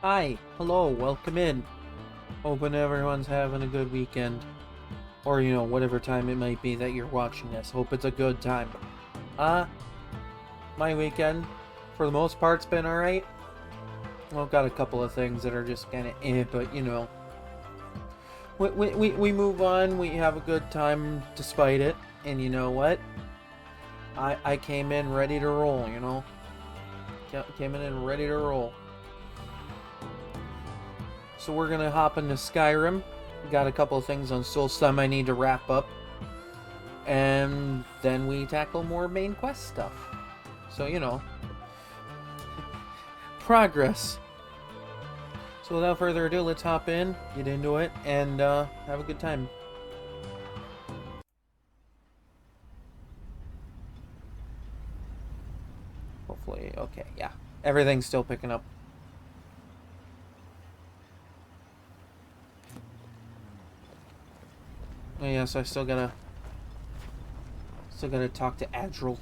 Hi, hello, welcome in. Hoping everyone's having a good weekend. Or, whatever time it might be that you're watching this. Hope it's a good time. Uh, my weekend, for the most part, has been alright. Well, I've got a couple of things that are just kind of but, we move on, we have a good time despite it. And you know what? I came in ready to roll, Came in ready to roll. So we're gonna hop into Skyrim. Got a couple of things on Soulstorm I need to wrap up. And then we tackle more main quest stuff. So, progress. So without further ado, let's hop in, get into it, and have a good time. Hopefully, okay, yeah. Everything's still picking up. Oh yeah, so I still gotta talk to Adril.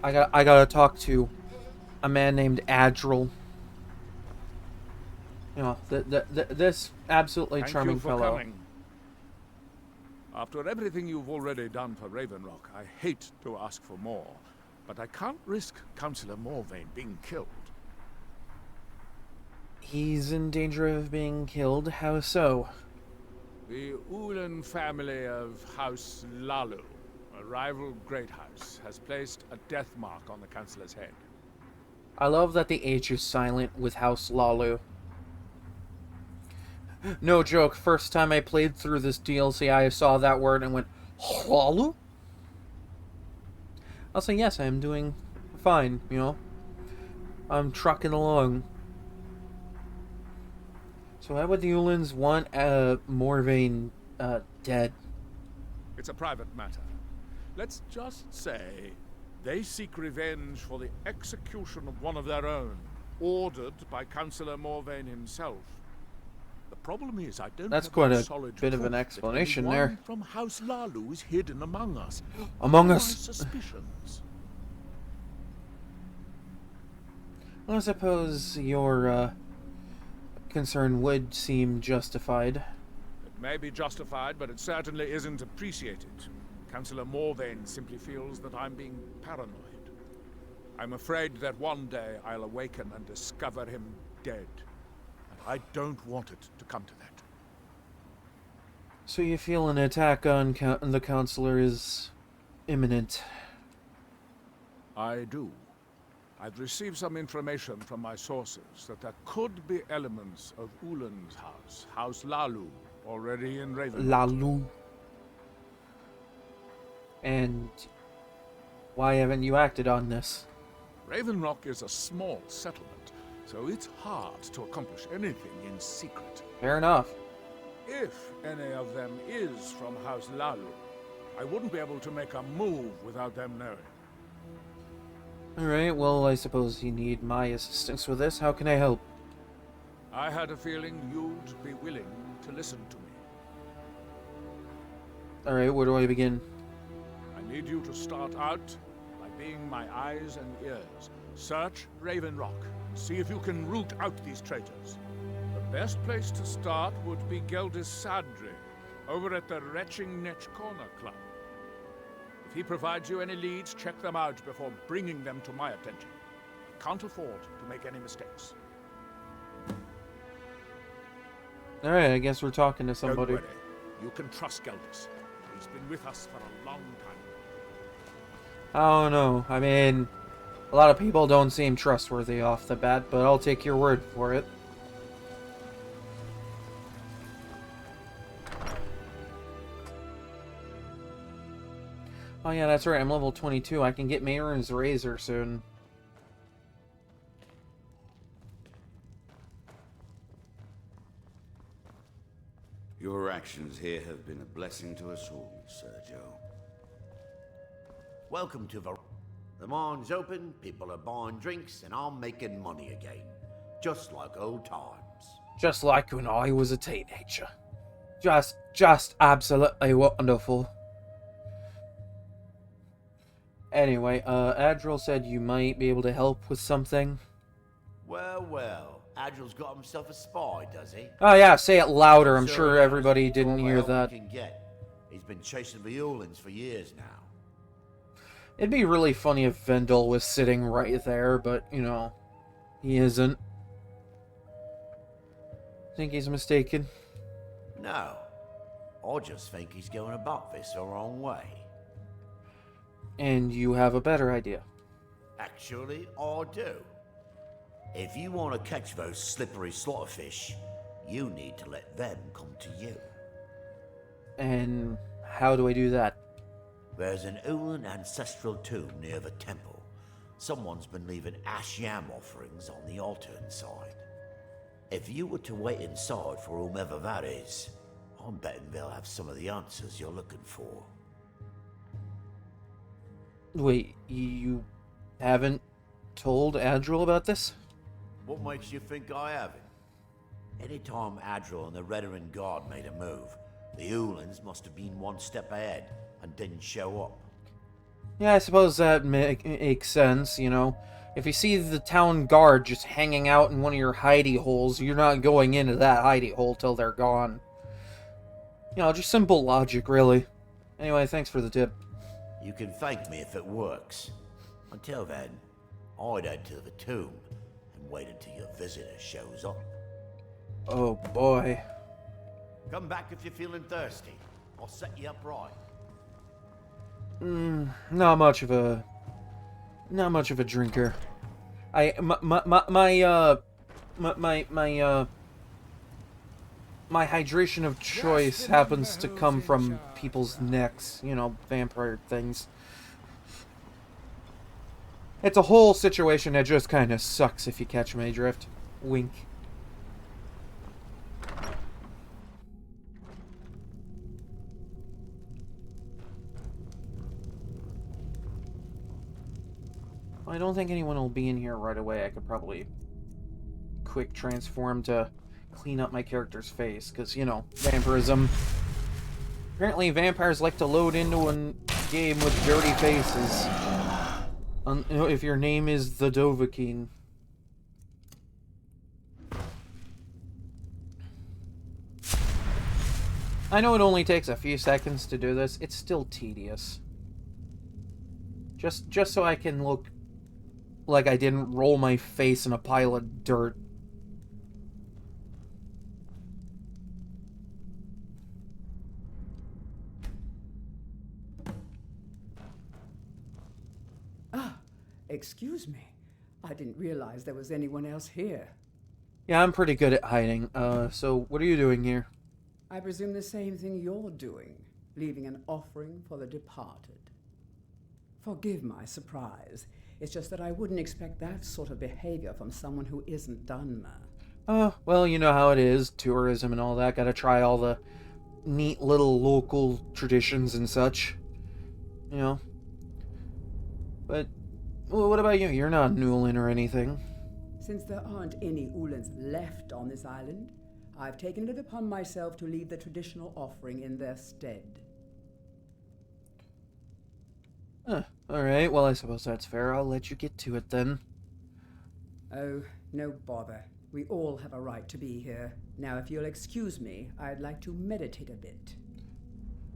I gotta talk to a man named Adril. This absolutely charming fellow. Coming. After everything you've already done for Ravenrock, I hate to ask for more, but I can't risk Councillor Morvain being killed. He's in danger of being killed. How so? The Ulan family of House Lalu, a rival great house, has placed a death mark on the Councillor's head. I love that the H is silent with House Lalu. No joke, first time I played through this DLC, I saw that word and went, Lalu? I'll say, yes, I'm doing fine, I'm trucking along. So why would the Ulans want Morvain dead? It's a private matter. Let's just say they seek revenge for the execution of one of their own, ordered by Councillor Morvain himself. The problem is, I don't. That's quite a bit of an explanation there. From House Lalu is hidden among us. Among us. Suspicions. Well, I suppose your concern would seem justified. It may be justified, but it certainly isn't appreciated. Councillor Morvain simply feels that I'm being paranoid. I'm afraid that one day I'll awaken and discover him dead. And I don't want it to come to that. So you feel an attack on the Counselor is imminent? I do. I've received some information from my sources that there could be elements of Ulan's house, House Lalu, already in Ravenlock. Lalu. And why haven't you acted on this? Ravenrock is a small settlement, so it's hard to accomplish anything in secret. Fair enough. If any of them is from House Lalu, I wouldn't be able to make a move without them knowing. Alright, well, I suppose you need my assistance with this. How can I help? I had a feeling you'd be willing to listen to me. Alright, where do I begin? I need you to start out by being my eyes and ears. Search Ravenrock and see if you can root out these traitors. The best place to start would be Geldis Sadri, over at the Retching Netch Corner Club. If he provides you any leads, check them out before bringing them to my attention. I can't afford to make any mistakes. Alright, I guess we're talking to somebody. Don't worry. You can trust Geldis. He's been with us for a long time. I don't know. I mean, a lot of people don't seem trustworthy off the bat, but I'll take your word for it. Oh yeah, that's right, I'm level 22. I can get Mayron's Razor soon. Your actions here have been a blessing to us all, Sergio. Welcome to the mine's open, people are buying drinks, and I'm making money again. Just like old times. Just like when I was a teenager. Just absolutely wonderful. Anyway, Adril said you might be able to help with something. Well, well. Adril's got himself a spy, does he? Oh yeah, say it louder. I'm So sure he everybody has didn't all the hear help he that. can get. He's been chasing the Ulans for years now. It'd be really funny if Vendel was sitting right there, but, you know, he isn't. Think he's mistaken? No. I just think he's going about this the wrong way. And you have a better idea. Actually, I do. If you want to catch those slippery slaughterfish, you need to let them come to you. And how do I do that? There's an Ulan ancestral tomb near the temple. Someone's been leaving ash yam offerings on the altar inside. If you were to wait inside for whomever that is, I'm betting they'll have some of the answers you're looking for. Wait, you haven't told Adril about this? What makes you think I haven't? Anytime Adril and the Redarin Guard made a move, the Ulans must have been one step ahead and didn't show up. Yeah, I suppose that makes sense, you know. If you see the town guard just hanging out in one of your hidey holes, you're not going into that hidey hole till they're gone. You know, just simple logic, really. Anyway, thanks for the tip. You can thank me if it works. Until then, I'd head to the tomb and wait until your visitor shows up. Oh boy. Come back if you're feeling thirsty. I'll set you up right. Not much of a drinker. My hydration of choice happens to come from people's necks, you know, vampire things. It's a whole situation that just kind of sucks if you catch my drift. Wink. I don't think anyone will be in here right away. I could probably quick transform to clean up my character's face, because, you know, vampirism. Apparently vampires like to load into a game with dirty faces. If your name is the Dovahkiin. I know it only takes a few seconds to do this. It's still tedious. Just so I can look like I didn't roll my face in a pile of dirt. Excuse me. I didn't realize there was anyone else here. Yeah, I'm pretty good at hiding. So what are you doing here? I presume the same thing you're doing, leaving an offering for the departed. Forgive my surprise. It's just that I wouldn't expect that sort of behavior from someone who isn't Dunmer. Well, you know how it is, tourism and all that. Gotta try all the neat little local traditions and such. You know. But, well, what about you? You're not Newlin or anything. Since there aren't any Ulans left on this island, I've taken it upon myself to leave the traditional offering in their stead. Alright, well, I suppose that's fair. I'll let you get to it then. Oh, no bother. We all have a right to be here. Now, if you'll excuse me, I'd like to meditate a bit.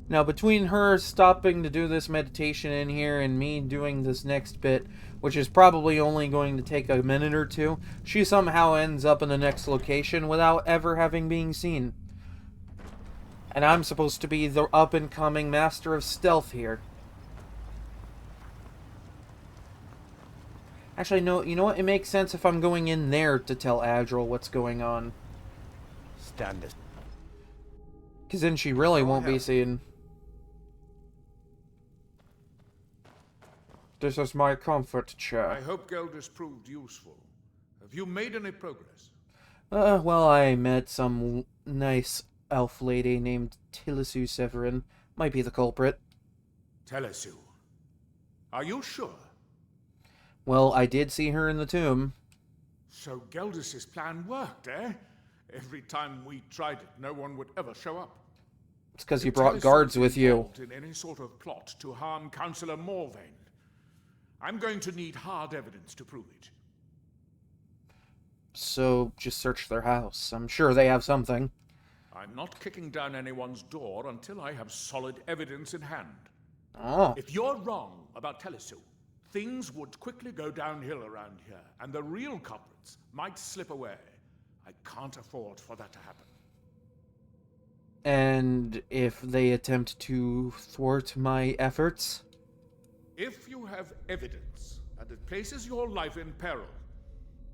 Now, between her stopping to do this meditation in here and me doing this next bit, which is probably only going to take a minute or two, she somehow ends up in the next location without ever having been seen. And I'm supposed to be the up-and-coming master of stealth here. Actually, no, you know what? It makes sense if I'm going in there to tell Adril what's going on. Stand us. Because then she really won't be seen. This is my comfort chair. I hope Geldis proved useful. Have you made any progress? Well, I met some nice elf lady named Tilisu Severin. Might be the culprit. Telesu. Are you sure? Well, I did see her in the tomb. So Geldis's plan worked, eh? Every time we tried it, no one would ever show up. It's because you brought guards with you. Involved in any sort of plot to harm Councillor Morvain. I'm going to need hard evidence to prove it. so just search their house. I'm sure they have something. I'm not kicking down anyone's door until I have solid evidence in hand. Oh. If you're wrong about Telesu, things would quickly go downhill around here, and the real culprits might slip away. I can't afford for that to happen. And if they attempt to thwart my efforts? If you have evidence and it places your life in peril,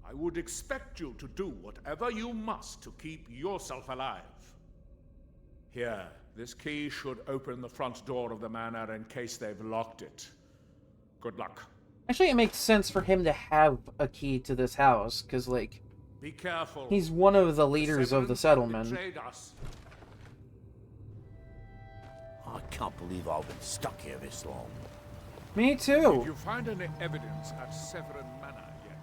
I would expect you to do whatever you must to keep yourself alive. Here, this key should open the front door of the manor in case they've locked it. Good luck. Actually, it makes sense for him to have a key to this house, because, like, Be careful. he's one of the leaders of the settlement. Betrayed us. I can't believe I've been stuck here this long. Me Did too. you find any evidence at Severin Manor yet?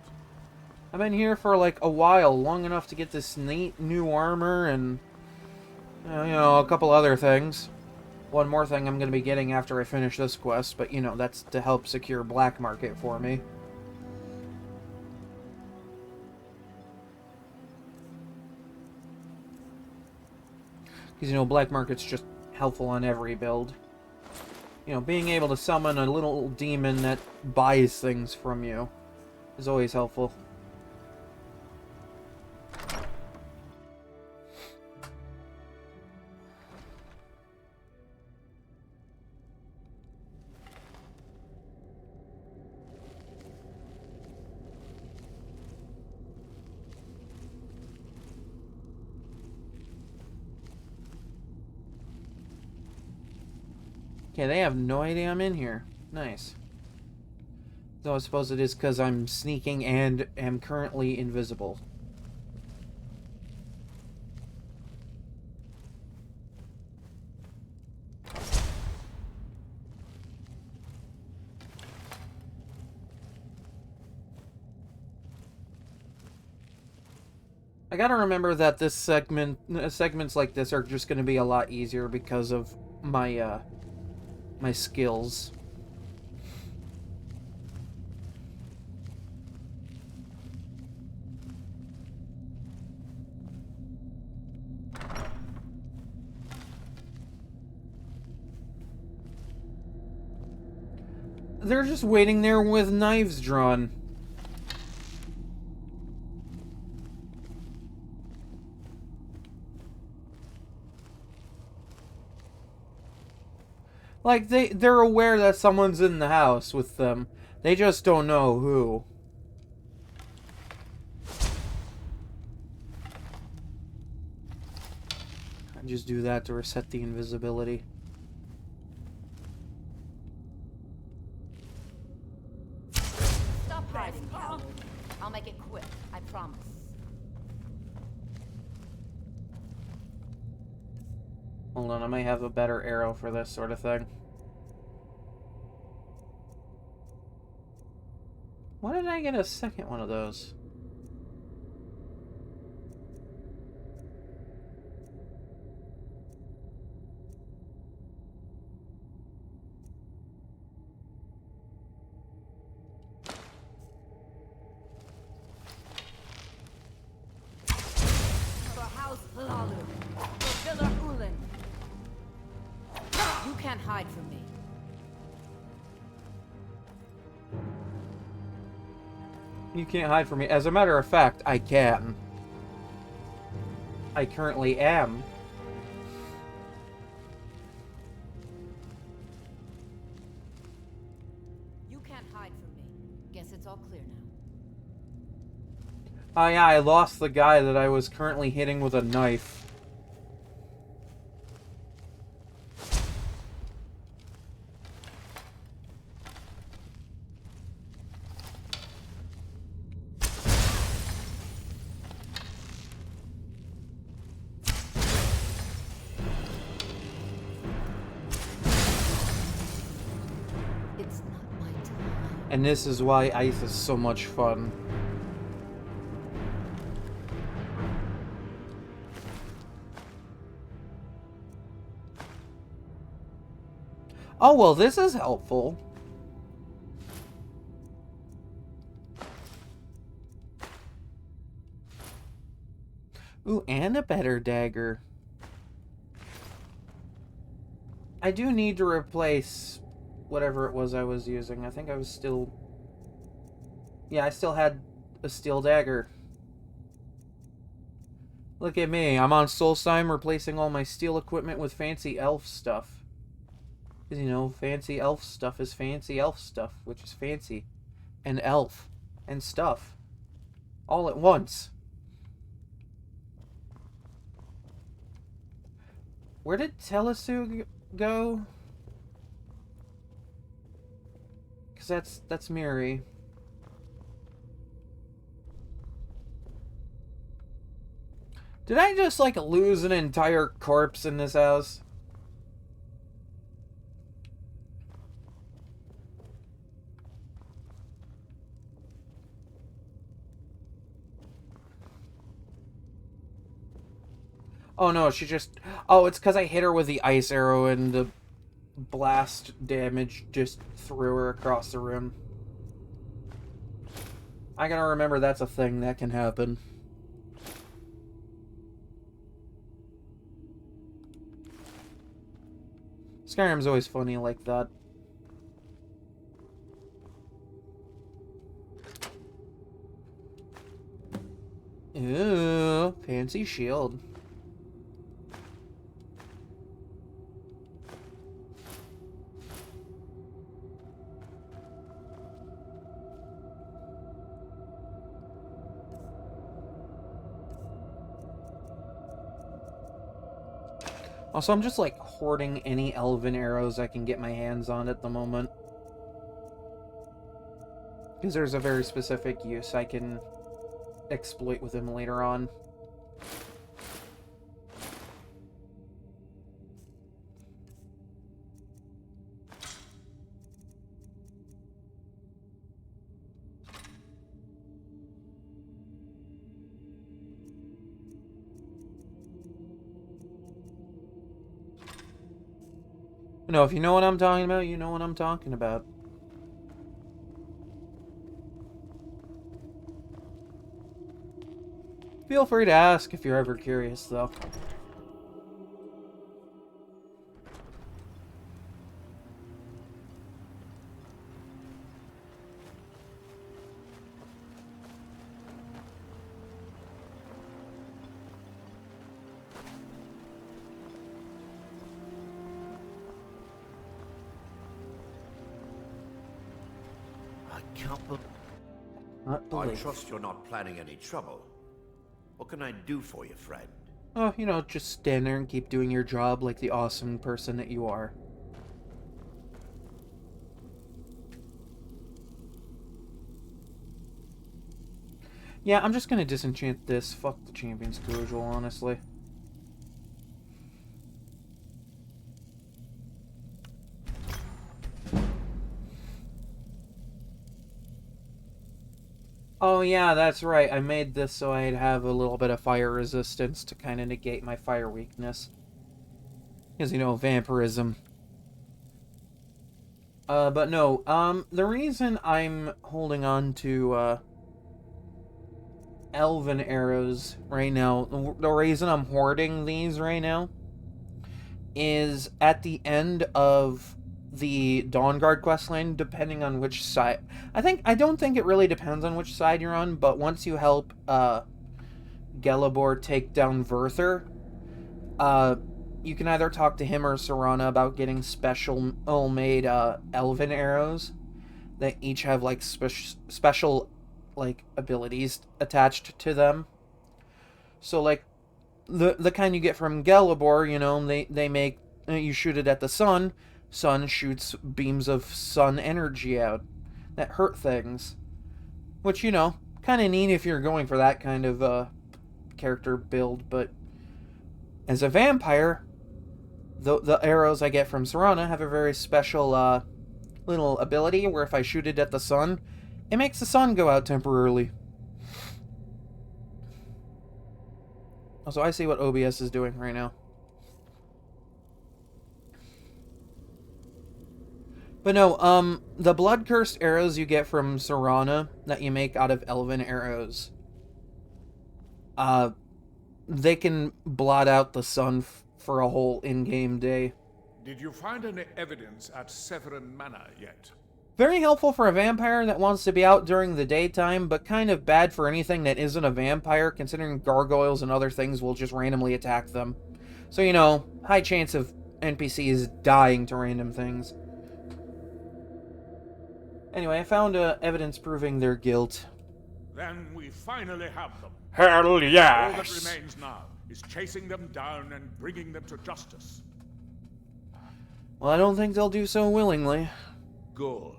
I've been here for, like, a while, long enough to get this neat new armor and, you know, a couple other things. One more thing I'm going to be getting after I finish this quest, but, you know, that's to help secure black market for me. Because, you know, black market's just helpful on every build. You know, being able to summon a little demon that buys things from you is always helpful. Okay, they have no idea I'm in here. Nice. Though I suppose it is because I'm sneaking and am currently invisible. I gotta remember that this segments like this are just gonna be a lot easier because of my, my skills. They're just waiting there with knives drawn. Like, they're aware that someone's in the house with them. They just don't know who. I just do that to reset the invisibility. Stop hiding, coward. I'll make it quick, I promise. Hold on, I might have a better arrow for this sort of thing. Why did I get a second one of those? For House Lalu, for Villa Ulin. You can't hide from me. You can't hide from me. As a matter of fact, I can. I currently am. You can't hide from me. Guess it's all clear now. Oh yeah, I lost the guy that I was currently hitting with a knife. It's not my time. And this is why ice is so much fun. Oh, well, this is helpful. Ooh, and a better dagger. I do need to replace whatever it was I was using. I think I was still... Yeah, I still had a steel dagger. Look at me. I'm on Solstheim replacing all my steel equipment with fancy elf stuff. Because, you know, fancy elf stuff is fancy elf stuff, which is fancy. And elf. And stuff. All at once. Where did Telesu go? Because that's Miri. Did I just, like, lose an entire corpse in this house? Oh no, she just... Oh, it's because I hit her with the ice arrow and the blast damage just threw her across the room. I gotta remember that's a thing that can happen. Skyrim's always funny like that. Ooh, fancy shield. Also, I'm just, like, hoarding any elven arrows I can get my hands on at the moment. Because there's a very specific use I can exploit with them later on. You know, if you know what I'm talking about, you know what I'm talking about. Feel free to ask if you're ever curious, though. I can't believe... Not I believe. trust you're not planning any trouble. What can I do for you, friend? Oh, you know, just stand there and keep doing your job like the awesome person that you are. Yeah, I'm just gonna disenchant this. Fuck the Champion's Crucial, honestly. Oh yeah, that's right. I made this so I'd have a little bit of fire resistance to kind of negate my fire weakness. Because, you know, vampirism. But no, the reason I'm holding on to, elven arrows right now, the reason I'm hoarding these right now, is at the end of the Dawnguard questline, depending on which side... I don't think it really depends on which side you're on, but once you help, Gelibor take down Verther, you can either talk to him or Serana about getting special made elven arrows that each have like special like abilities attached to them. So like the kind you get from Gelibor, you know, they make you shoot it at the sun. Sun shoots beams of sun energy out that hurt things, which, you know, kind of neat if you're going for that kind of character build. But as a vampire, the arrows I get from Serana have a very special little ability where if I shoot it at the sun, it makes the sun go out temporarily. Also, I see what OBS is doing right now. But no, the blood-cursed arrows you get from Serana that you make out of elven arrows, they can blot out the sun for a whole in-game day. Did you find any evidence at Severin Manor yet? Very helpful for a vampire that wants to be out during the daytime, but kind of bad for anything that isn't a vampire, considering gargoyles and other things will just randomly attack them. So, you know, high chance of NPCs dying to random things. Anyway, I found evidence proving their guilt. Then we finally have them. Hell All that yes! remains now is chasing them down and bringing them to justice. Well, I don't think they'll do so willingly. Good.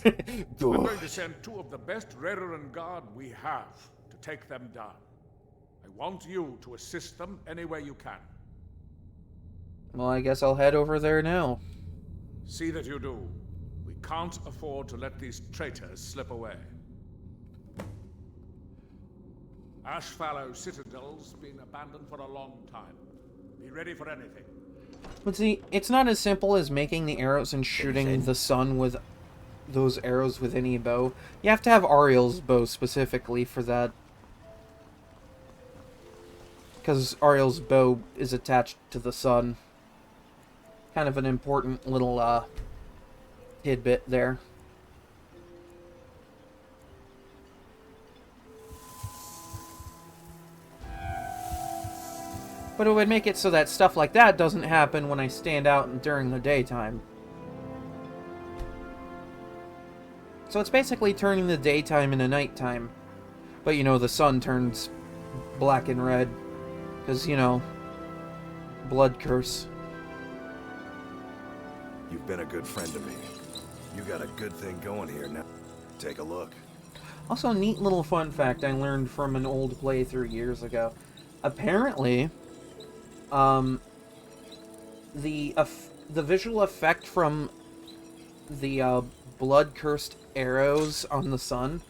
Good. I'm going to send 2 of the best Reverend Guard we have to take them down. I want you to assist them any way you can. Well, I guess I'll head over there now. See that you do. We can't afford to let these traitors slip away. Ashfallow Citadel's been abandoned for a long time. Be ready for anything. But see, it's not as simple as making the arrows and shooting the sun with those arrows with any bow. You have to have Ariel's bow specifically for that. Because Ariel's bow is attached to the sun. Kind of an important little tidbit there. But it would make it so that stuff like that doesn't happen when I stand out during the daytime. So it's basically turning the daytime into nighttime. But, you know, the sun turns black and red. Because, you know, blood curse. You've been a good friend to me. You got a good thing going here now. Take a look. Also, neat little fun fact I learned from an old playthrough years ago. Apparently, the visual effect from the blood-cursed arrows on the sun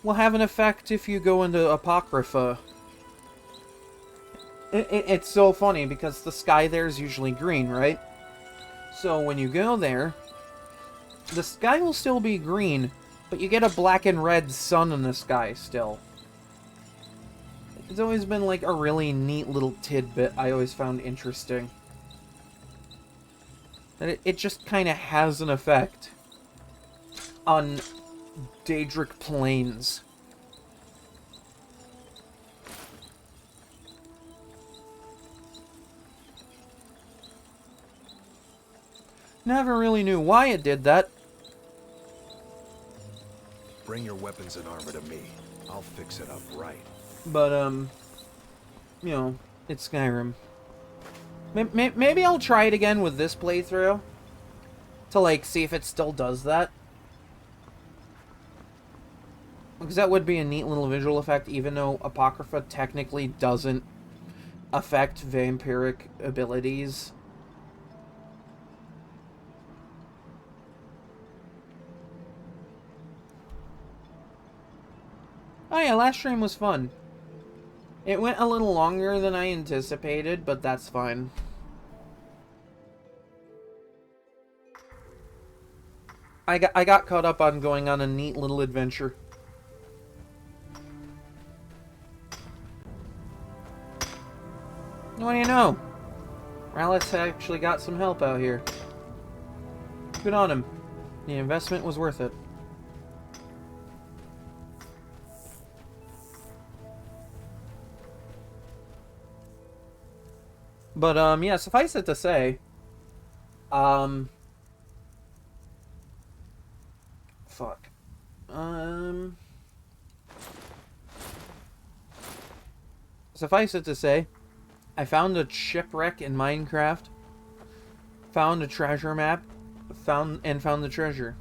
will have an effect if you go into Apocrypha. It's so funny because the sky there is usually green, right? So when you go there, the sky will still be green, but you get a black and red sun in the sky still. It's always been like a really neat little tidbit I always found interesting. And it just kind of has an effect on Daedric plains. Never really knew why it did that. Bring your weapons and armor to me. I'll fix it up right. But, you know, it's Skyrim. Maybe I'll try it again with this playthrough. To, like, see if it still does that. Because that would be a neat little visual effect, even though Apocrypha technically doesn't affect vampiric abilities. Oh yeah, last stream was fun. It went a little longer than I anticipated, but that's fine. I got caught up on going on a neat little adventure. What do you know? Rallis actually got some help out here. Good on him. The investment was worth it. But, yeah, suffice it to say, fuck. Suffice it to say, I found a shipwreck in Minecraft, found a treasure map, found the treasure.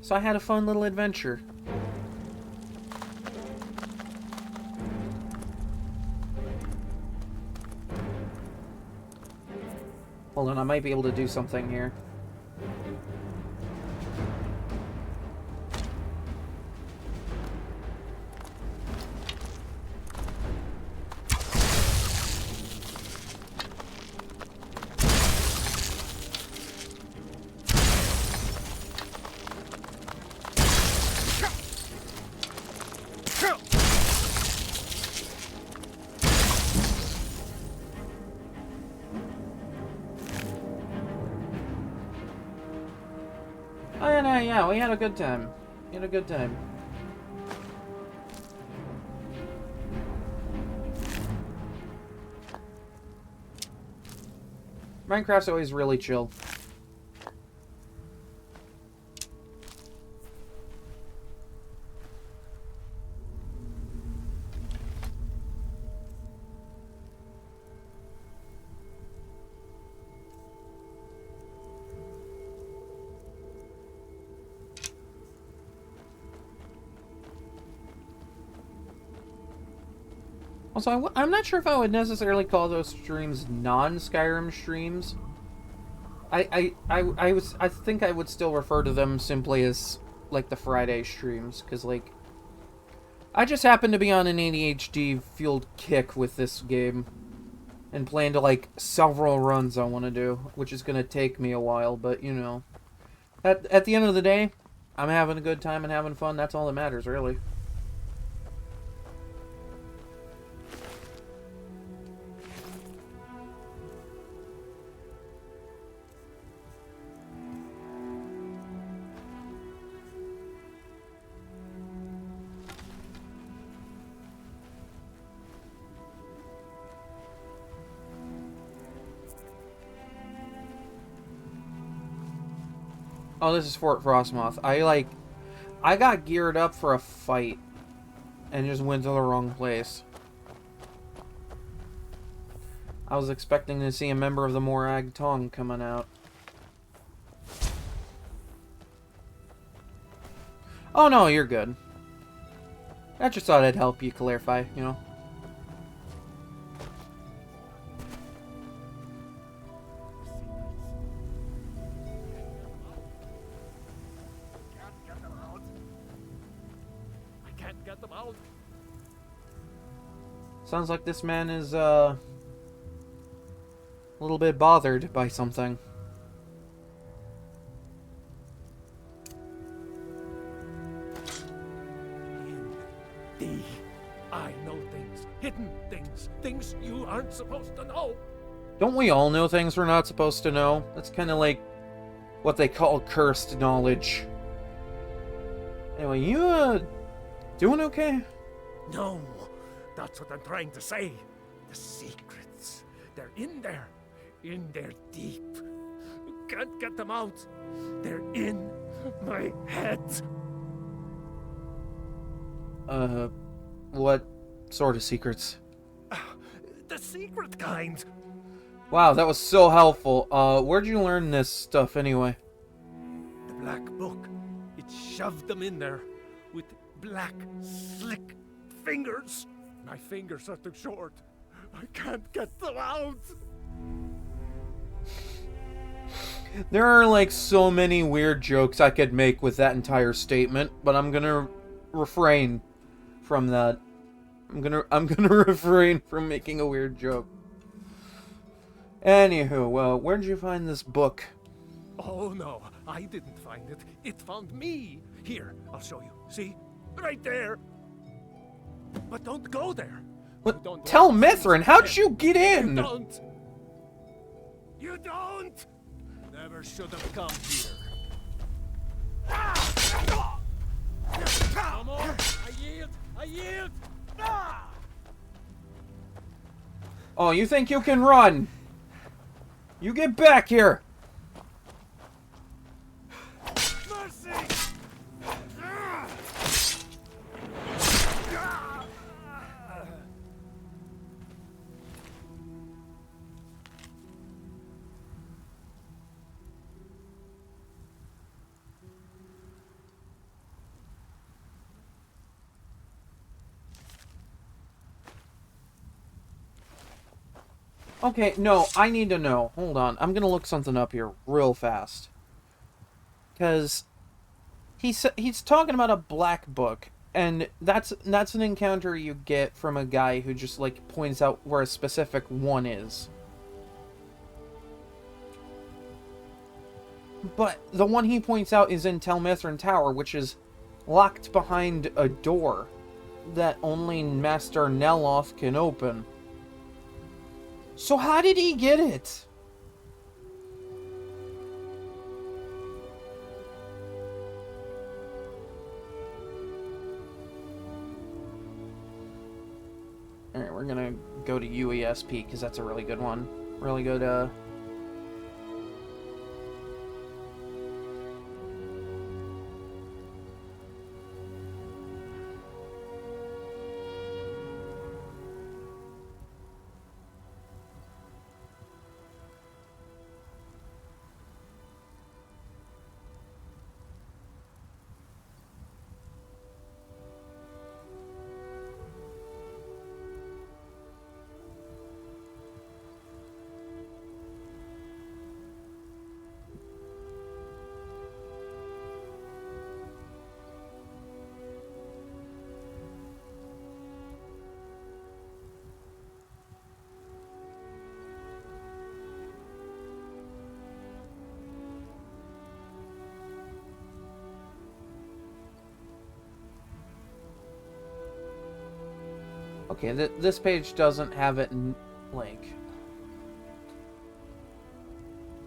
So I had a fun little adventure. Hold on, I might be able to do something here. yeah, we had a good time. We had a good time. Minecraft's always really chill. Also, I'm not sure if I would necessarily call those streams non-Skyrim streams. I think I would still refer to them simply as, like, the Friday streams, because, like, I just happen to be on an ADHD-fueled kick with this game, and plan to, like, several runs I want to do, which is going to take me a while, but, you know. At the end of the day, I'm having a good time and having fun, that's all that matters, really. Oh, this is Fort Frostmoth. I got geared up for a fight and just went to the wrong place. I was expecting to see a member of the Morag Tong coming out. Oh no, you're good. I just thought I'd help you clarify, you know. Sounds like this man is, a little bit bothered by something. I know things, hidden things, things you aren't supposed to know. Don't we all know things we're not supposed to know? That's kind of like what they call cursed knowledge. Anyway, you, doing okay? No, that's what I'm trying to say. The secrets, they're in there deep. You can't get them out. They're in my head. What sort of secrets? The secret kind. Wow, that was so helpful. Where'd you learn this stuff anyway? The black book. It shoved them in there with black, slick fingers. My fingers are too short. I can't get them out. There are like so many weird jokes I could make with that entire statement, but I'm gonna refrain from that. I'm gonna refrain from making a weird joke. Anywho, where'd you find this book? Oh no, I didn't find it. It found me. Here, I'll show you. See? Right there. But don't go there. What? Tell Mithrin, how'd you get in? You don't. You don't. Never should have come here. Come on. I yield. I yield. Oh, you think you can run? You get back here! Mercy! Okay, no, I need to know. Hold on, I'm gonna look something up here real fast. Because he's talking about a black book, and that's an encounter you get from a guy who just, like, points out where a specific one is. But the one he points out is in Tel Mithrin Tower, which is locked behind a door that only Master Neloth can open. So how did he get it? Alright, we're gonna go to UESP, because that's a really good one. Really good, Okay, this page doesn't have it in, like...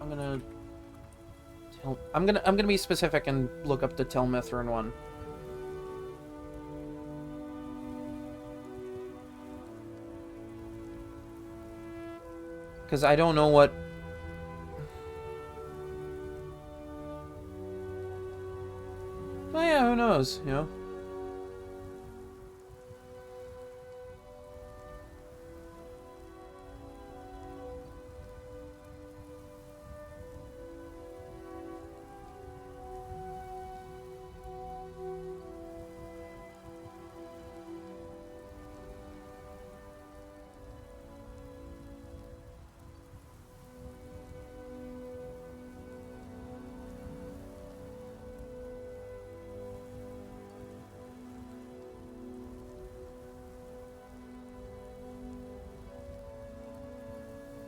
I'm gonna be specific and look up the Telmithrin one. Because I don't know what... Oh yeah, who knows, you know?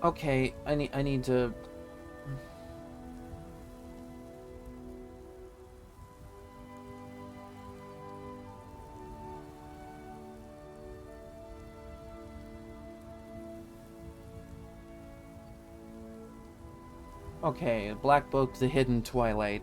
Okay, I need to... Okay, Black Book, The Hidden Twilight.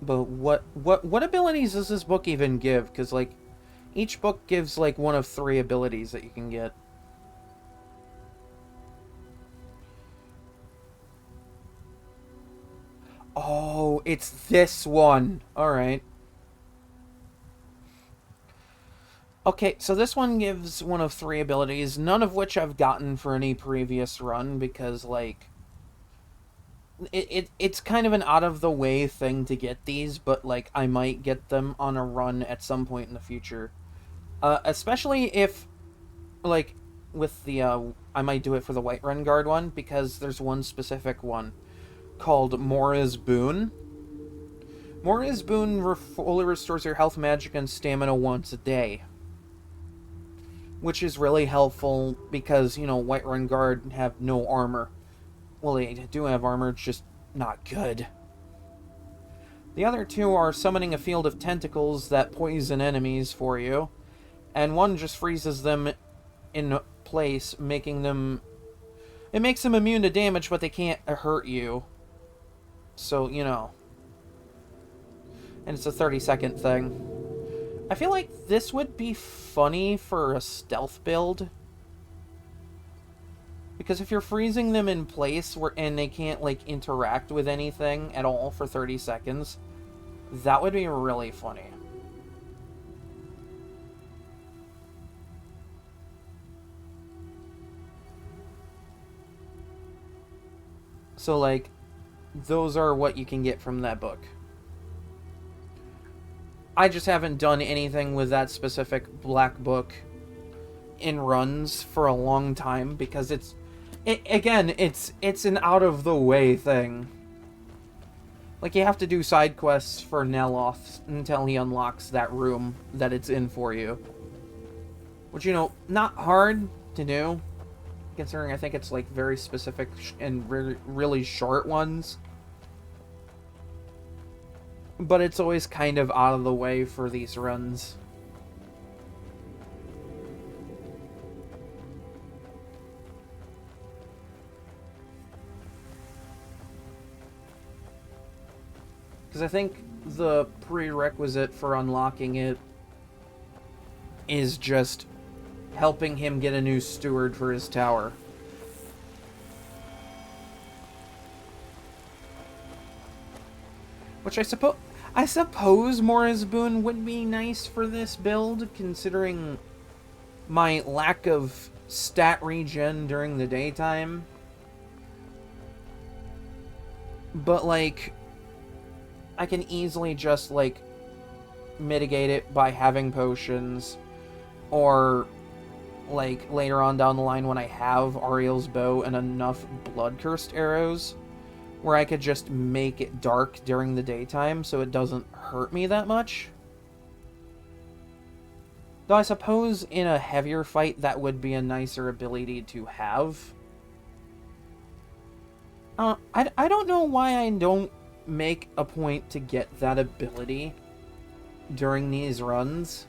But what abilities does this book even give? Because, like, each book gives, like, one of 3 abilities that you can get. Oh, it's this one. Alright. Okay, so this one gives one of 3 abilities, none of which I've gotten for any previous run, because, like... It's kind of an out-of-the-way thing to get these, but, like, I might get them on a run at some point in the future. Especially if, like, with the, I might do it for the Whiterun Guard one, because there's one specific one called Mora's Boon. Mora's Boon fully restores your health, magic, and stamina once a day. Which is really helpful because, you know, Whiterun Guard have no armor. Well, they do have armor, it's just not good. The other 2 are summoning a field of tentacles that poison enemies for you, and one just freezes them in place, making them... It makes them immune to damage, but they can't hurt you. So, you know. And it's a 30-second thing. I feel like this would be funny for a stealth build. Because if you're freezing them in place and they can't, like, interact with anything at all for 30 seconds, that would be really funny. So, like, those are what you can get from that book. I just haven't done anything with that specific Black Book in runs for a long time, because it's an out-of-the-way thing. Like, you have to do side quests for Neloth until he unlocks that room that it's in for you. Which, you know, not hard to do, considering I think it's, like, very specific and really short ones. But it's always kind of out of the way for these runs. Because I think the prerequisite for unlocking it is just helping him get a new steward for his tower. Which I suppose Mora's Boon would be nice for this build, considering my lack of stat regen during the daytime. But, like, I can easily just, like, mitigate it by having potions, or, like, later on down the line when I have Ariel's bow and enough blood-cursed arrows, where I could just make it dark during the daytime so it doesn't hurt me that much. Though I suppose in a heavier fight that would be a nicer ability to have. I don't know why I don't make a point to get that ability during these runs.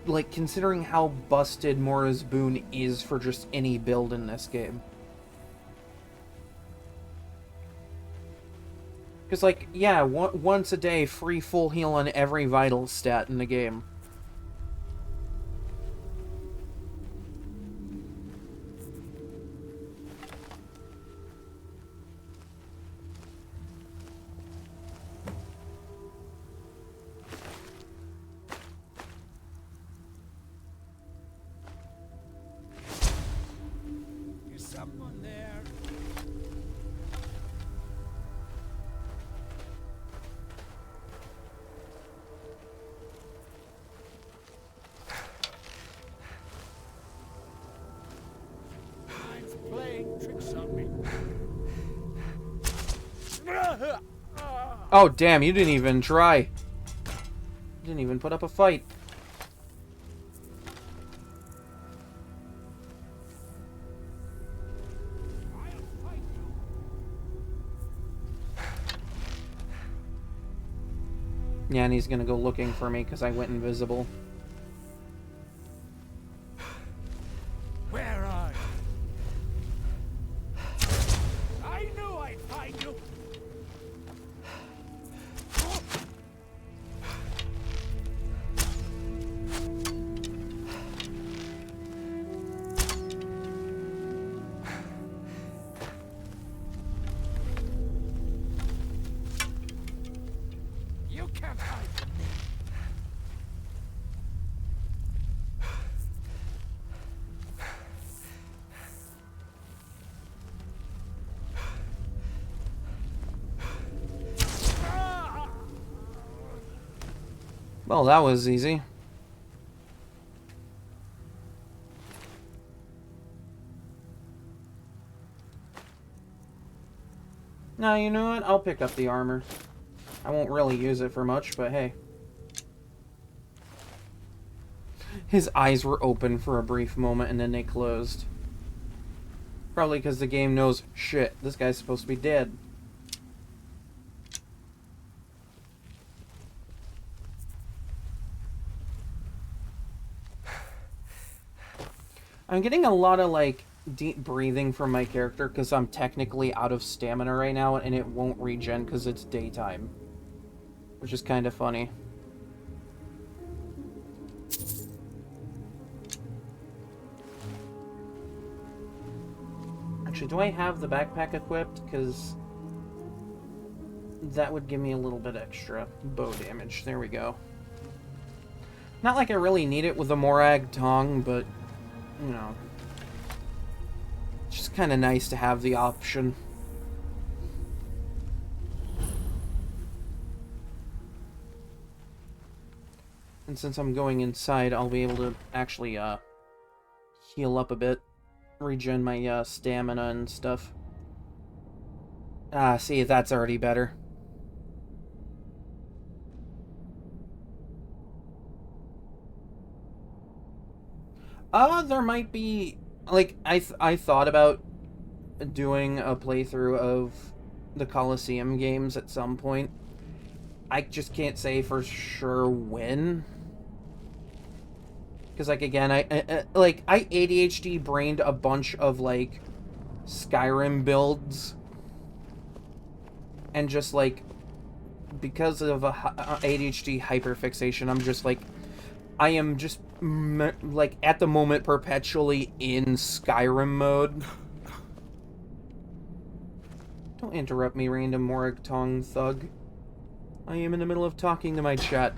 Like, considering how busted Mora's Boon is for just any build in this game. Because, like, yeah, once a day, free full heal on every vital stat in the game. Is someone there? Mine's playing tricks on me. Oh, damn, you didn't even try. You didn't even put up a fight. Yeah, and he's gonna go looking for me because I went invisible. Where are you? I knew I'd find you. You can't hide from me. Well, that was easy. Now, you know what? I'll pick up the armor. I won't really use it for much, but hey. His eyes were open for a brief moment and then they closed. Probably because the game knows, shit, this guy's supposed to be dead. I'm getting a lot of, like, deep breathing from my character because I'm technically out of stamina right now and it won't regen because it's daytime. Which is kind of funny. Actually, do I have the backpack equipped? Because that would give me a little bit extra bow damage. There we go. Not like I really need it with the Morag Tong, but, you know. It's just kind of nice to have the option. And since I'm going inside, I'll be able to actually, heal up a bit. Regen my, stamina and stuff. Ah, see, that's already better. There might be... Like, I thought about doing a playthrough of the Coliseum games at some point. I just can't say for sure when. Because, like, again, I ADHD brained a bunch of, like, Skyrim builds. And just, like, because of a ADHD hyperfixation, I'm just like, I am just like at the moment perpetually in Skyrim mode. Don't interrupt me, random Morag Tong thug. I am in the middle of talking to my chat.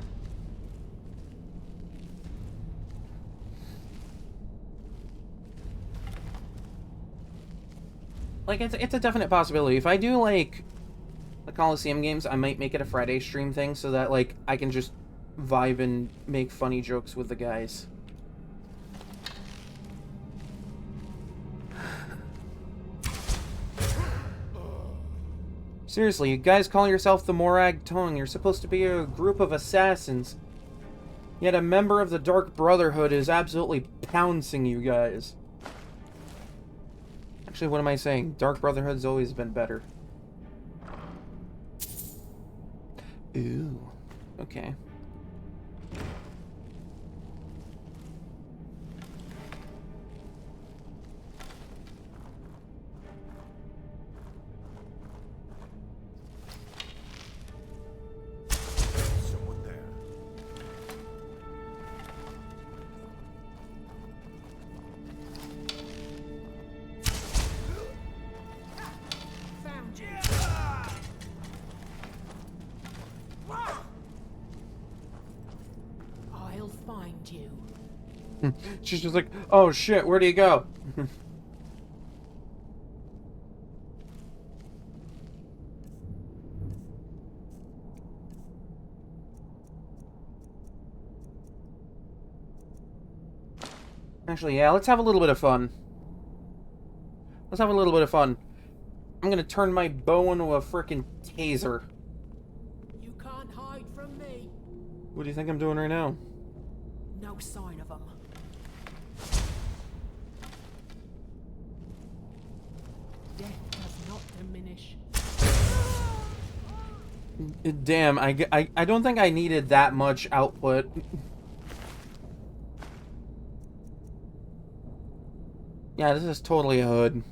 Like, it's a definite possibility. If I do, like, the Coliseum games, I might make it a Friday stream thing so that, like, I can just vibe and make funny jokes with the guys. Seriously, you guys call yourself the Morag Tong. You're supposed to be a group of assassins. Yet a member of the Dark Brotherhood is absolutely pouncing you guys. Actually, what am I saying? Dark Brotherhood's always been better. Ooh. Okay. Someone there. Found you. I'll find you. She's just like, oh shit, where do you go? Actually, yeah, let's have a little bit of fun. Let's have a little bit of fun. I'm gonna turn my bow into a frickin' taser. You can't hide from me. What do you think I'm doing right now? No sign of them. Death does not diminish. Damn, I don't think I needed that much output. Yeah, this is totally a hood.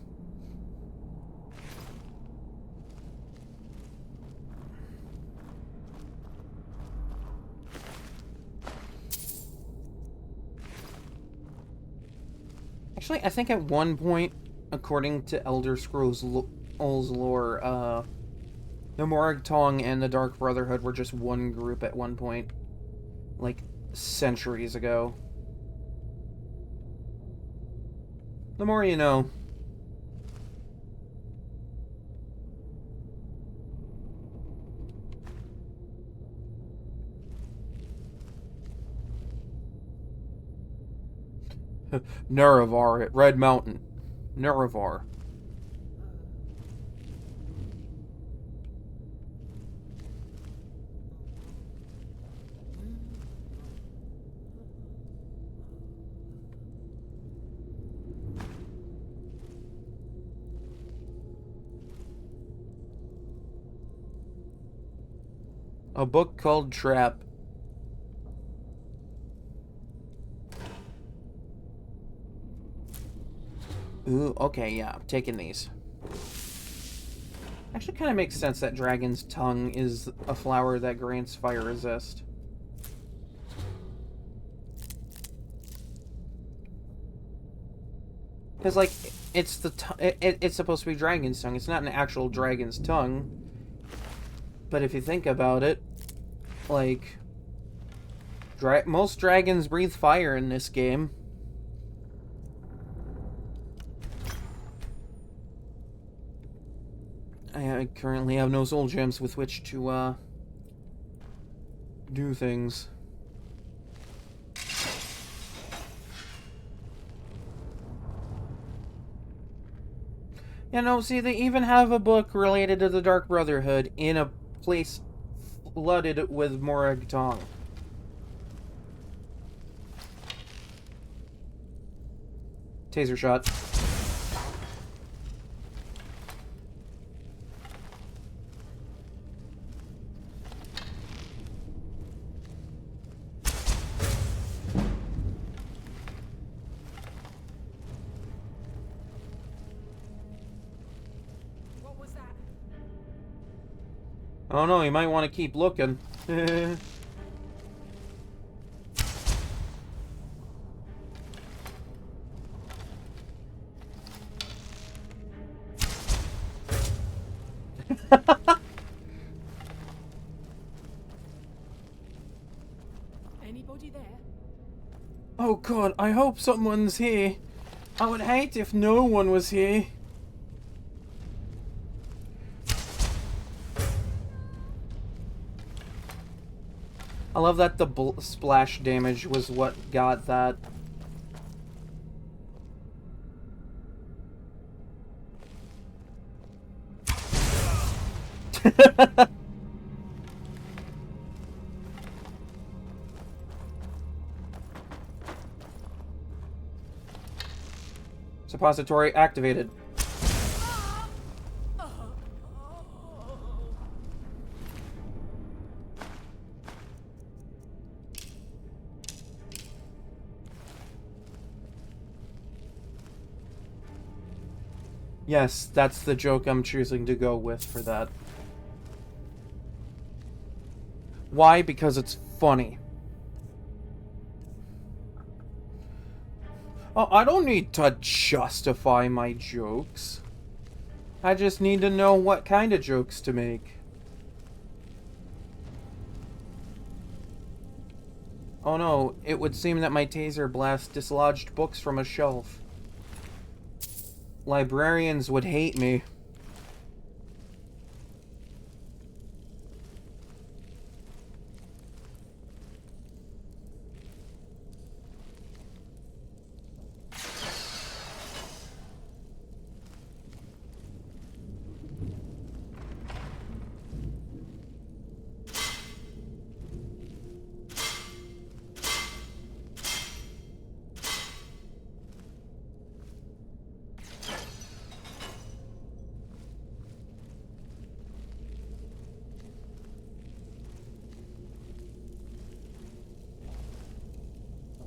Actually, I think at one point, according to Elder Scrolls lore, the Morag Tong and the Dark Brotherhood were just one group at one point. Like, centuries ago. The more you know. Nerevar at Red Mountain. Nerevar. A book called Trap. Ooh, okay, yeah, I'm taking these. Actually kind of makes sense that Dragon's Tongue is a flower that grants fire resist. Because, like, it's the it's supposed to be Dragon's Tongue. It's not an actual Dragon's Tongue. But if you think about it, like, most dragons breathe fire in this game. I currently have no soul gems with which to, do things. You know, see, they even have a book related to the Dark Brotherhood in a place flooded with Morag Tong. Taser shot. Oh no, you might want to keep looking. Anybody there? Oh god, I hope someone's here. I would hate if no one was here. I love that the splash damage was what got that. Suppository activated. Yes, that's the joke I'm choosing to go with for that. Why? Because it's funny. Oh, I don't need to justify my jokes. I just need to know what kind of jokes to make. Oh no, it would seem that my taser blast dislodged books from a shelf. Librarians would hate me.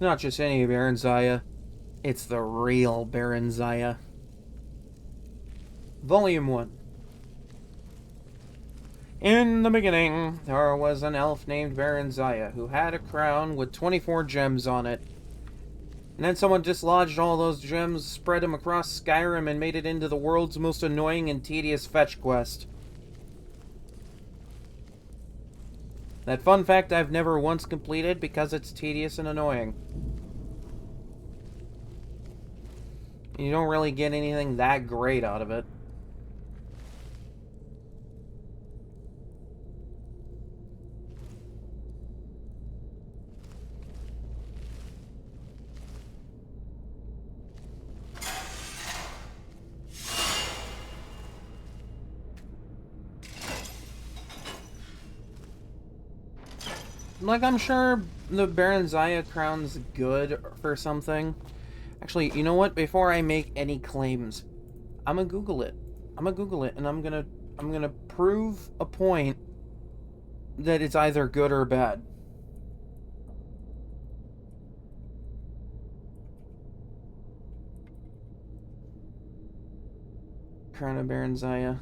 Not just any Baron Zaya. It's the real Baron Zaya. Volume 1. In the beginning, there was an elf named Baron Zaya who had a crown with 24 gems on it. And then someone dislodged all those gems, spread them across Skyrim, and made it into the world's most annoying and tedious fetch quest. That fun fact I've never once completed because it's tedious and annoying. You don't really get anything that great out of it. Like, I'm sure the Baron Zaya crown's good for something. Actually, you know what? Before I make any claims, I'm gonna Google it. And I'm gonna prove a point that it's either good or bad. Crown of Baron Zaya.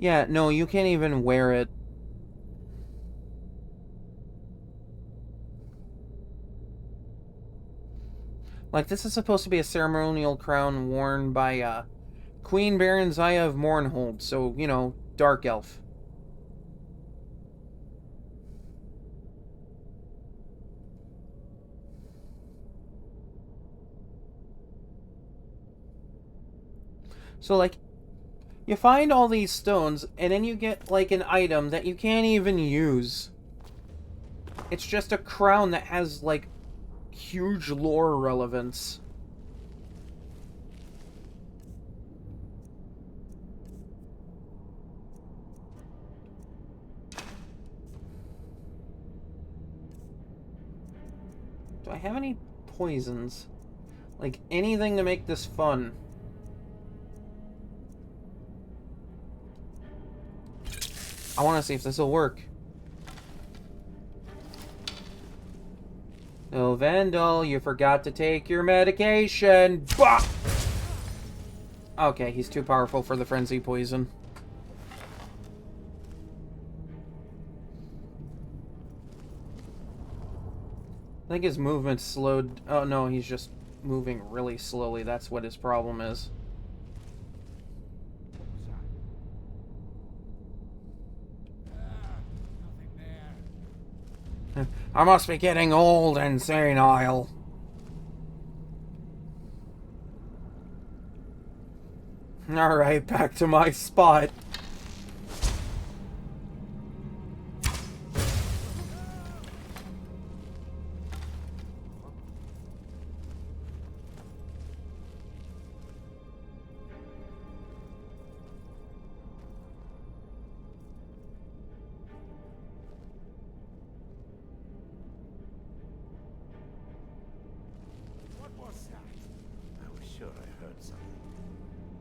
Yeah, no, you can't even wear it. Like, this is supposed to be a ceremonial crown worn by, Queen Baron Zaya of Mournhold, so, you know, Dark Elf. So, like, you find all these stones, and then you get, like, an item that you can't even use. It's just a crown that has, like, huge lore relevance. Do I have any poisons? Like, anything to make this fun? I want to see if this will work. No, Vandal, you forgot to take your medication. Bah! Okay, he's too powerful for the frenzy poison. I think his movement's slowed. Oh no, he's just moving really slowly. That's what his problem is. I must be getting old and senile. Alright, back to my spot.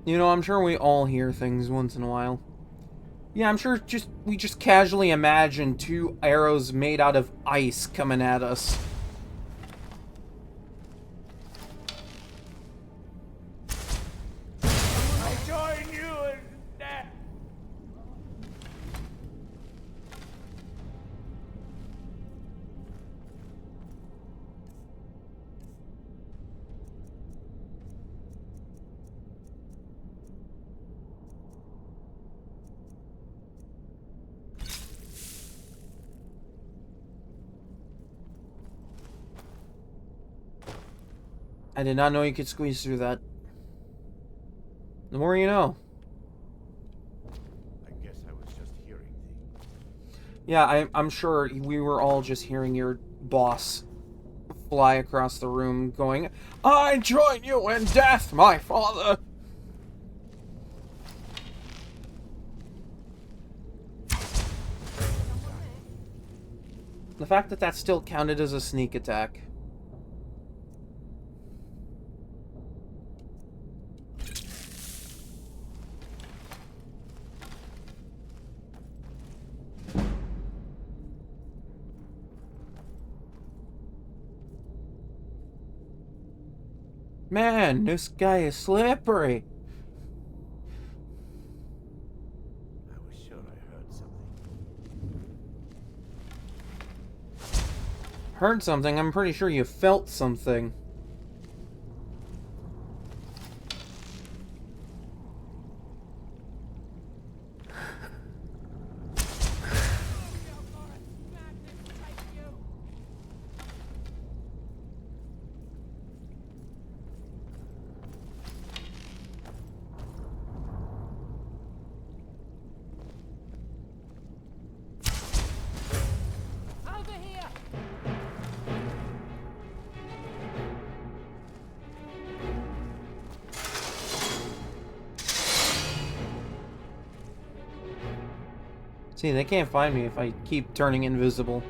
You know, I'm sure we all hear things once in a while. Yeah, I'm sure we just casually imagine two arrows made out of ice coming at us. I join you in death. I did not know you could squeeze through that. The more you know. I guess I was just hearing things. Yeah, I'm sure we were all just hearing your boss fly across the room going, I join you in death, my father! The fact that that still counted as a sneak attack. Man, this guy is slippery. I was sure I heard something. Heard something? I'm pretty sure you felt something. Over here! See, they can't find me if I keep turning invisible.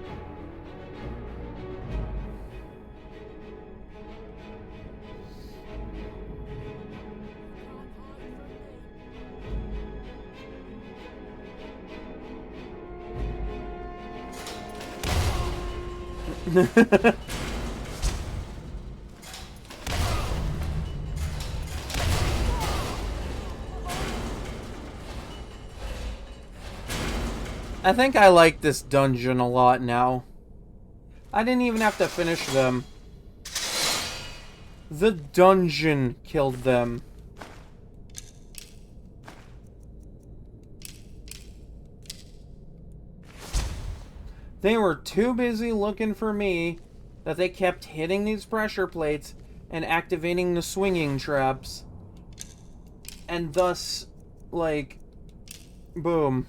I think I like this dungeon a lot now. I didn't even have to finish them. The dungeon killed them. They were too busy looking for me that they kept hitting these pressure plates and activating the swinging traps. And thus, like, boom.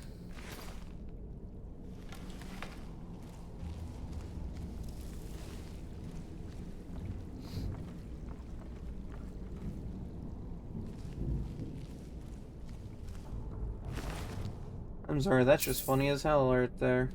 I'm sorry, that's just funny as hell right there.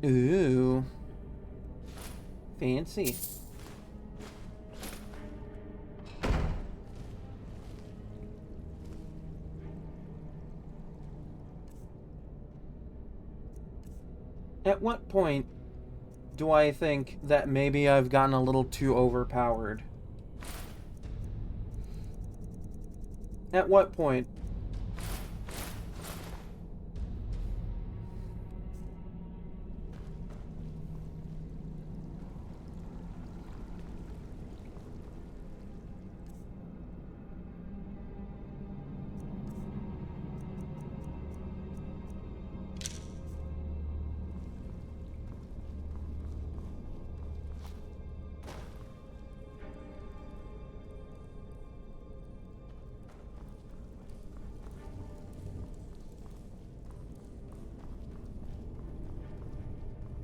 Ooh. Fancy. At what point do I think that maybe I've gotten a little too overpowered? At what point?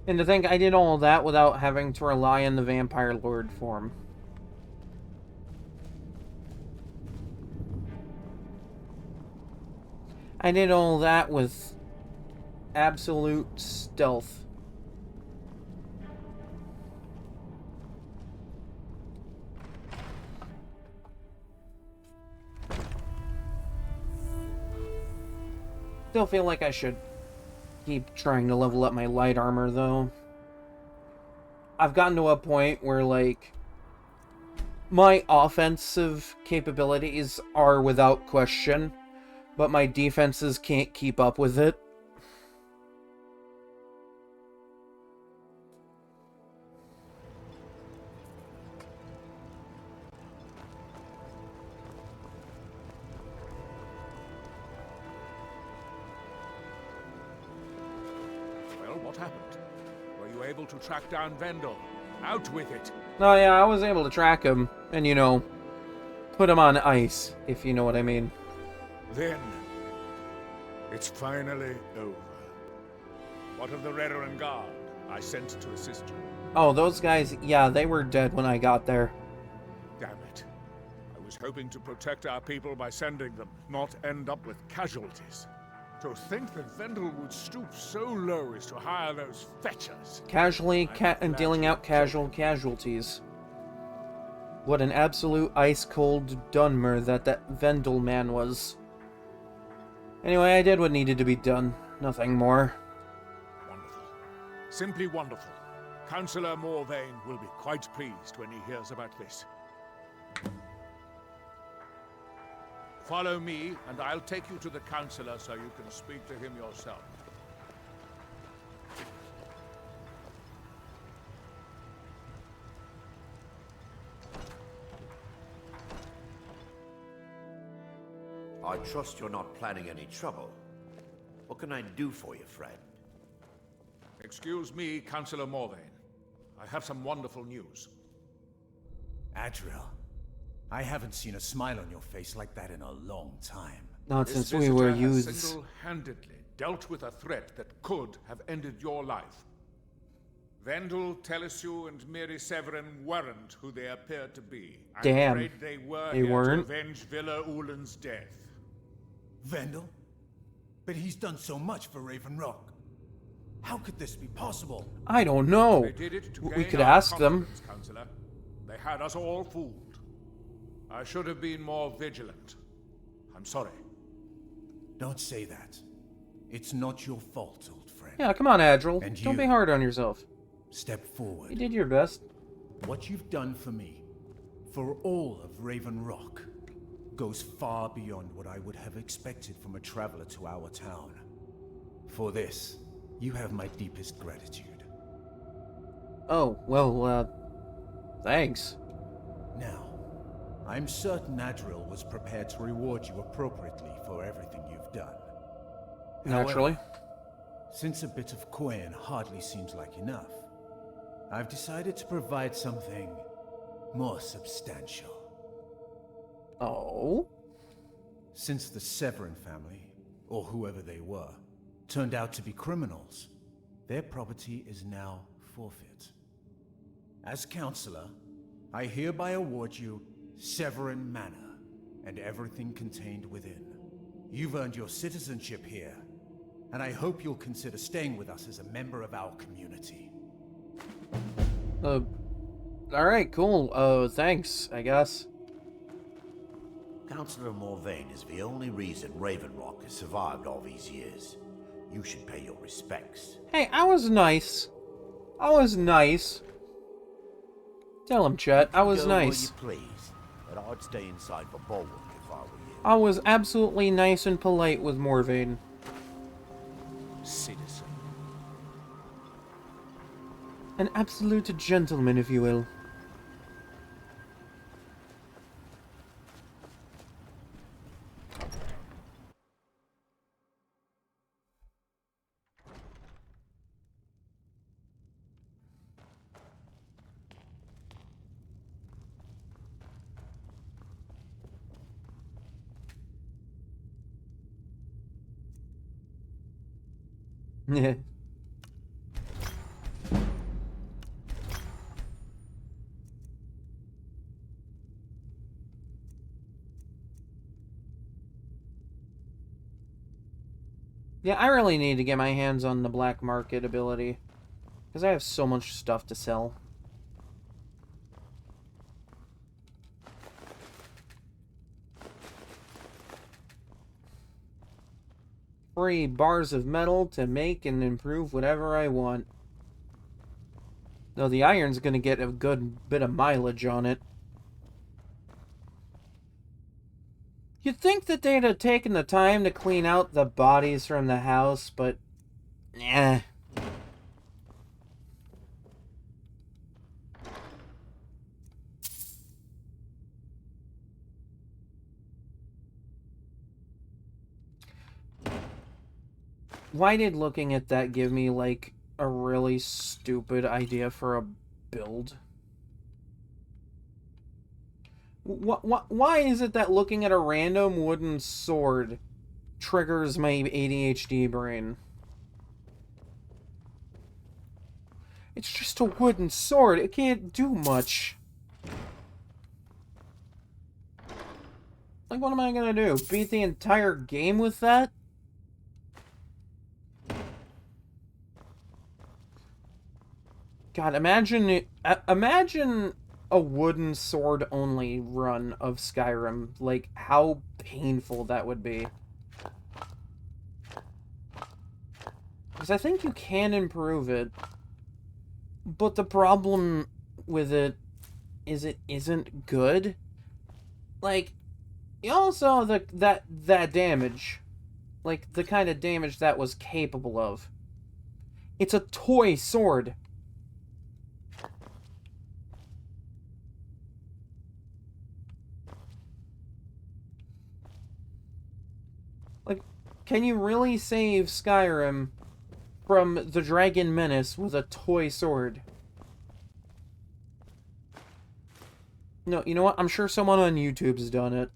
And to think I did all of that without having to rely on the Vampire Lord form. I did all that with absolute stealth. Still feel like I should keep trying to level up my light armor, though. I've gotten to a point where, like, my offensive capabilities are without question, but my defenses can't keep up with it. What happened? Were you able to track down Vendel? Out with it! Oh yeah, I was able to track him, and, you know, put him on ice, if you know what I mean. Then, it's finally over. What of the Redoran Guard I sent to assist you? Oh, those guys, yeah, they were dead when I got there. Damn it. I was hoping to protect our people by sending them, not end up with casualties. To think that Vendel would stoop so low as to hire those fetchers. Casually and dealing out casual casualties. What an absolute ice-cold Dunmer that Vendel man was. Anyway, I did what needed to be done. Nothing more. Wonderful. Simply wonderful. Councillor Morvain will be quite pleased when he hears about this. Follow me, and I'll take you to the Councillor so you can speak to him yourself. I trust you're not planning any trouble. What can I do for you, friend? Excuse me, Councillor Morvain. I have some wonderful news. Adriel, I haven't seen a smile on your face like that in a long time. Not This since we were visitor has youths. single-handedly dealt with a threat that could have ended your life. Vendel, Telesue, and Miri Severin weren't who they appeared to be. I'm Damn. afraid they were They here weren't? to avenge Villa Ulen's death. Vendel? But he's done so much for Raven Rock. How could this be possible? I don't know. They did it to We gain could our ask them. confidence, Councillor. They had us all fooled. I should have been more vigilant. I'm sorry. Don't say that. It's not your fault, old friend. Yeah, come on, Adriel. And Don't you. be hard on yourself. Step forward. You did your best. What you've done for me, for all of Raven Rock, goes far beyond what I would have expected from a traveler to our town. For this, you have my deepest gratitude. Oh, well, thanks. Now, I'm certain Adriel was prepared to reward you appropriately for everything you've done. Naturally. However, since a bit of coin hardly seems like enough, I've decided to provide something more substantial. Oh? Since the Severin family, or whoever they were, turned out to be criminals, their property is now forfeit. As Councillor, I hereby award you Severin Manor and everything contained within. You've earned your citizenship here, and I hope you'll consider staying with us as a member of our community. Alright, cool. Thanks, I guess. Councillor Morvain is the only reason Raven Rock has survived all these years. You should pay your respects. Hey, I was nice. I was nice. Tell him, Chet, I was Go nice. where you please, but I'd stay inside the bulwark if I were you. I was absolutely nice and polite with Morvain. Citizen. An absolute gentleman, if you will. Yeah. Yeah, I really need to get my hands on the black market ability. Because I have so much stuff to sell. Free bars of metal to make and improve whatever I want. Though the iron's gonna get a good bit of mileage on it. You'd think that they'd have taken the time to clean out the bodies from the house, but... eh. Why did looking at that give me, like, a really stupid idea for a build? Why is it that looking at a random wooden sword triggers my ADHD brain? It's just a wooden sword. It can't do much. Like, what am I gonna do? Beat the entire game with that? God, imagine a wooden sword only run of Skyrim. Like, how painful that would be. Because I think you can improve it. But the problem with it is it isn't good. Like, you all saw that damage. Like, the kind of damage that was capable of. It's a toy sword. Like, can you really save Skyrim from the Dragon Menace with a toy sword? No, you know what? I'm sure someone on YouTube's done it.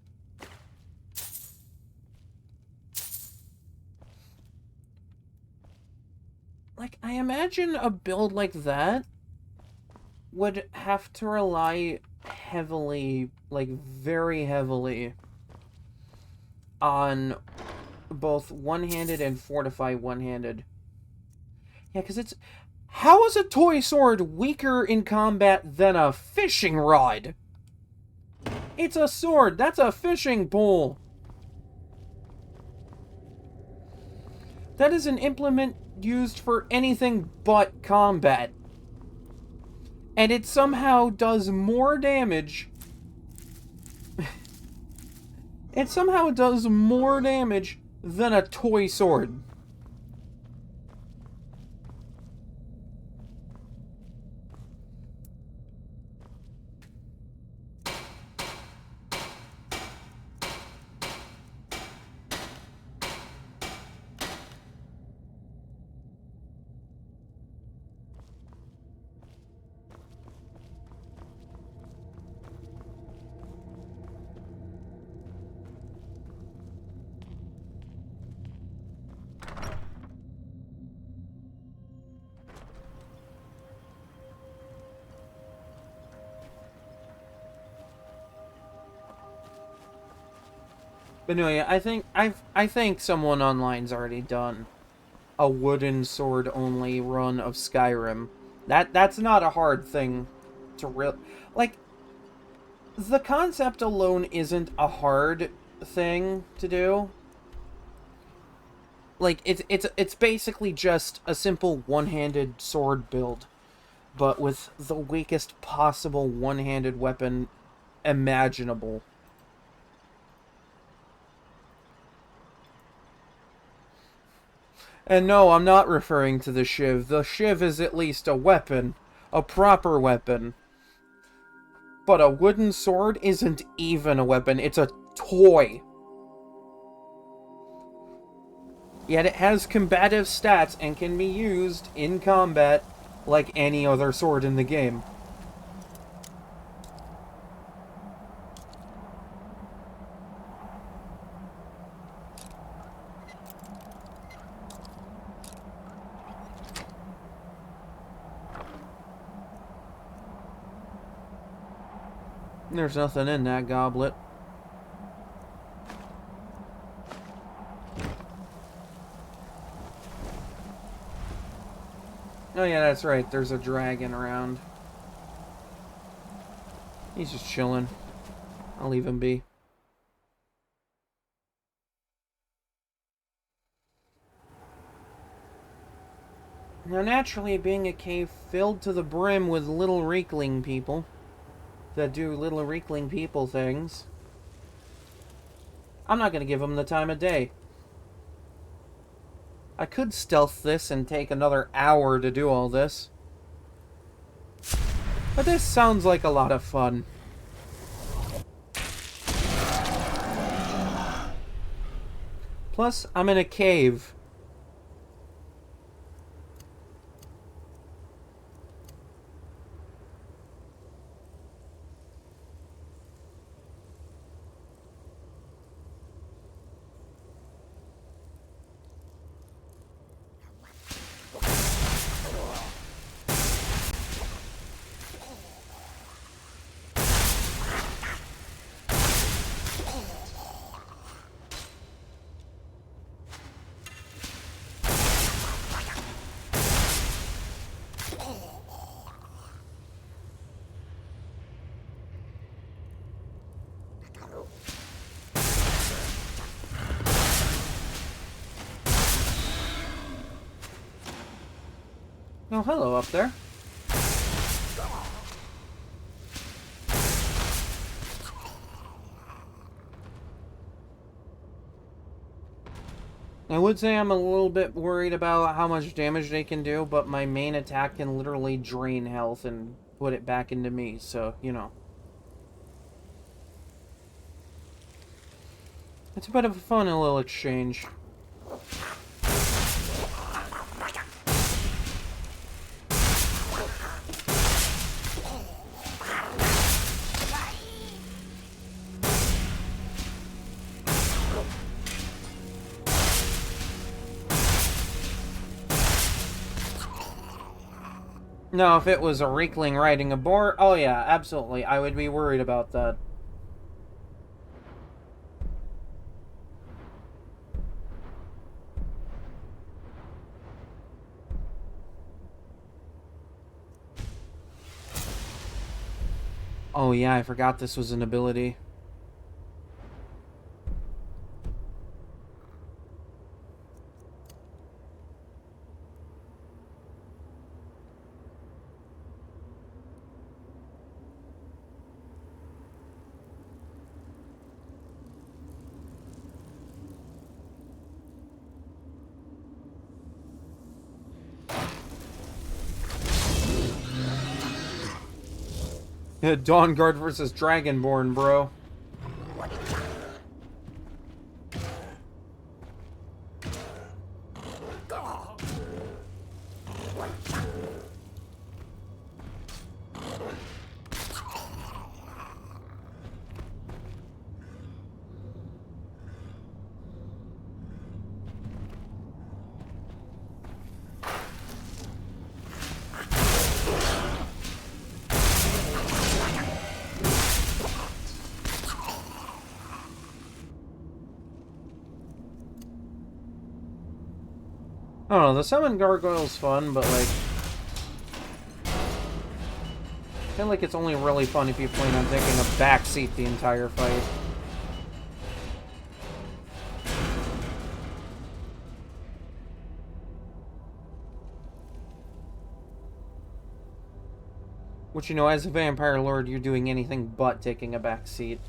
Like, I imagine a build like that would have to rely heavily, like, very heavily, on both one-handed and fortify one-handed. Yeah, because it's... How is a toy sword weaker in combat than a fishing rod? It's a sword. That's a fishing pole. That is an implement used for anything but combat. And it somehow does more damage. It somehow does more damage than a toy sword. But anyway, I think someone online's already done a wooden sword only run of Skyrim. That's not a hard thing to like, the concept alone isn't a hard thing to do. Like, it's basically just a simple one-handed sword build, but with the weakest possible one-handed weapon imaginable. And no, I'm not referring to the shiv. The shiv is at least a weapon. A proper weapon. But a wooden sword isn't even a weapon. It's a toy. Yet it has combative stats and can be used in combat like any other sword in the game. There's nothing in that goblet. Oh yeah, that's right. There's a dragon around. He's just chilling. I'll leave him be. Now naturally, being a cave filled to the brim with little Reekling people that do little Reekling people things, I'm not going to give them the time of day. I could stealth this and take another hour to do all this. But this sounds like a lot of fun. Plus, I'm in a cave. Oh, hello up there. I would say I'm a little bit worried about how much damage they can do, but my main attack can literally drain health and put it back into me, so, you know. It's a bit of a fun little exchange. No, if it was a Reekling riding a boar, oh yeah, absolutely, I would be worried about that. Oh yeah, I forgot this was an ability. Dawnguard versus Dragonborn, bro. I don't know, the summon gargoyle's fun, but like... I feel like it's only really fun if you plan on taking a backseat the entire fight. Which, you know, as a vampire lord, you're doing anything but taking a backseat.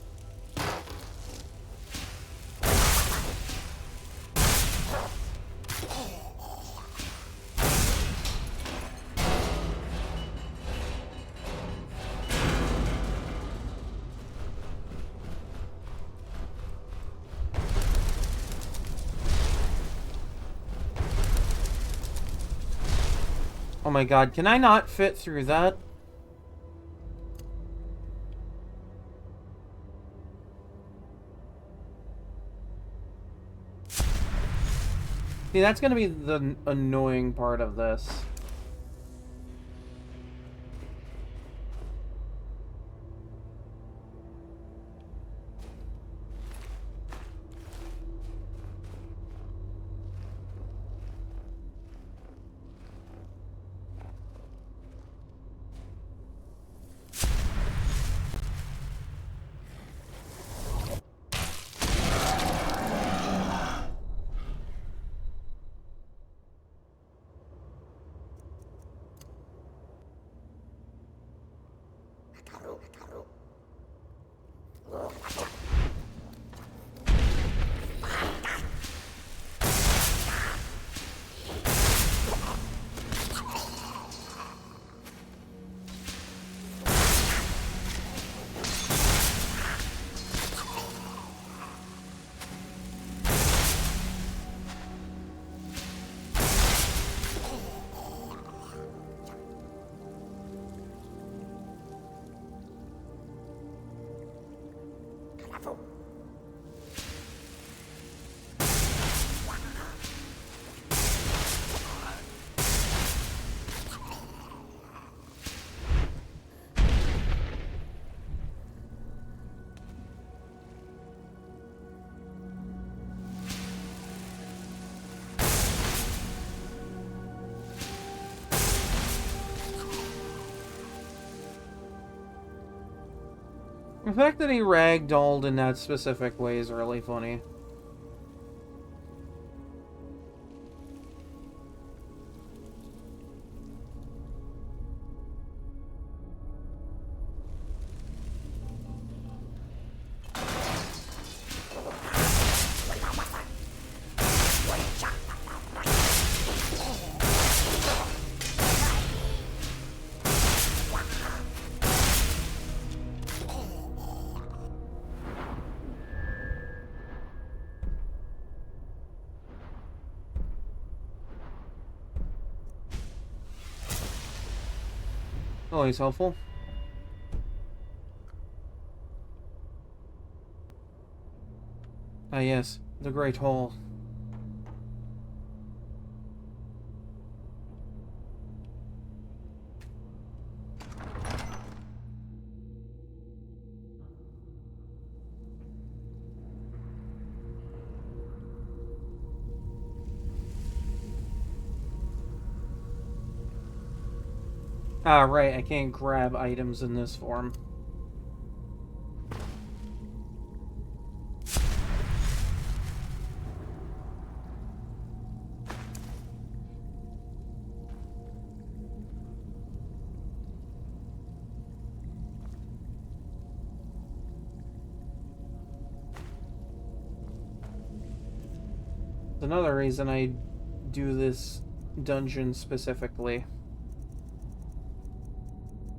Oh my god, can I not fit through that? See, that's gonna be the annoying part of this. The fact that he ragdolled in that specific way is really funny. Always helpful. Ah yes, the Great Hall. Ah, right, I can't grab items in this form. Another reason I do this dungeon specifically.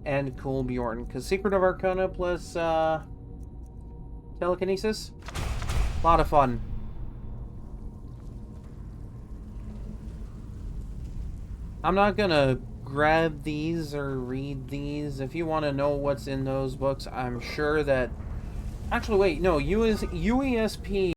And Cool Bjorn, because Secret of Arcana plus telekinesis, a lot of fun. I'm not gonna grab these or read these. If you want to know what's in those books, I'm sure that... Actually, wait, no, UESP